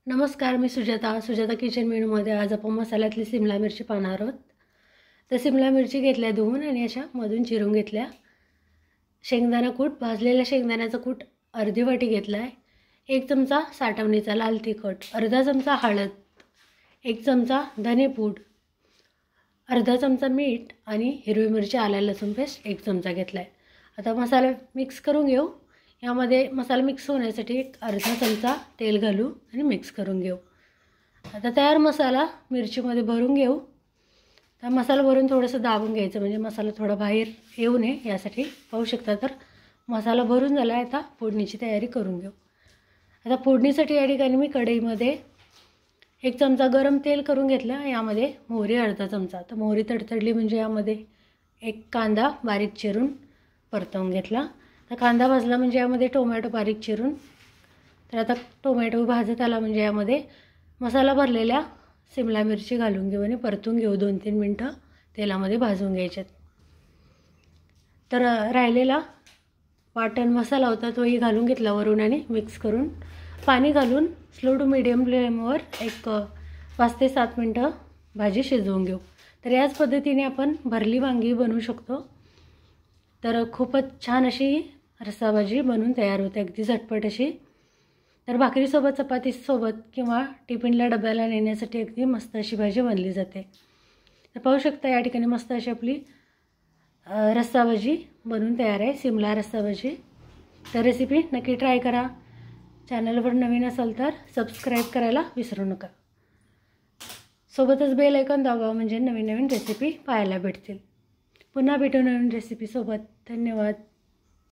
नमस्कार, मी सुजाता किचन मेनूमध्ये आज आपण मसाल्यातली सिमला मिरची पाहणार आहोत। तर सिमला मिरची घेतल्या धुवून आणि अशा मधून चिरून घेतल्या। शेंगदाणा कूट, भाजलेल्या शेंगदाण्याचा कूट अर्धी वाटी घेतला आहे। 1 चमचा साठवणीचा लाल तिखट, अर्धा चमचा हळद, 1 चमचा धनेपूड, अर्धा चमचा मीठ आणि हिरवी मिरची आलं लसूण पेस्ट 1 चमचा घेतला आहे। आता मसाला मिक्स करून घेऊ। यामध्ये मसाला मिक्स होण्यासाठी एक अर्धा चमचा तेल घालू आणि मिक्स करून घेऊ। आता तयार मसाला मिरचीमध्ये भरून घेऊ। तर मसाला भरून थोडंसं दाबून घ्यायचं, म्हणजे मसाला थोडा बाहेर येऊ नये यासाठी। पाहू शकता तर मसाला भरून झाला आहे। आता फोडणीची तयारी करून घेऊ। आता फोडणीसाठी या ठिकाणी मी कढईमध्ये 1 चमचा गरम तेल करून घेतलं। यामध्ये मोहरी अर्धा चमचा, तर मोहरी तडतडली म्हणजे यामध्ये एक कांदा बारीक चिरून परतवून घेतला। तर कांदा भाजला म्हणजे यामध्ये टोमॅटो बारीक चिरून, तर आता टोमॅटो भाजत आला म्हणजे यामध्ये मसाला भरलेल्या सिमला मिरची घालून घेऊ आणि परतून घेऊ। 2-3 मिनटं तेलामध्ये भाजून घ्यायच्यात। तर राहिलेला वाटण मसाला होता तोही घालून घेतला वरून आणि मिक्स करून पाणी घालून स्लो टू मीडियम फ्लेमवर एक 5 ते 7 मिनटं भाजी शिजवून घेऊ। तर याच पद्धतीने आपण भरली वांगी बनवू शकतो। तर खूपच छान अशी रस्सा भाजी बनून तयार होते, अगदी झटपट अशी। तर भाकरीसोबत, चपातीसोबत किंवा टिफिनला डब्याला नेण्यासाठी अगदी मस्त अशी भाजी बनली जाते। तर पाहू शकता या ठिकाणी मस्त अशी आपली रस्सा भाजी बनून तयार आहे, सिमला रस्सा भाजी। तर रेसिपी नक्की ट्राय करा। चॅनलवर नवीन असाल तर सबस्क्राईब करायला विसरू नका। सोबतच बेल आयकॉन दाबा, म्हणजे नवीन रेसिपी पाहायला भेटतील। पुन्हा भेटू नवीन रेसिपीसोबत। धन्यवाद।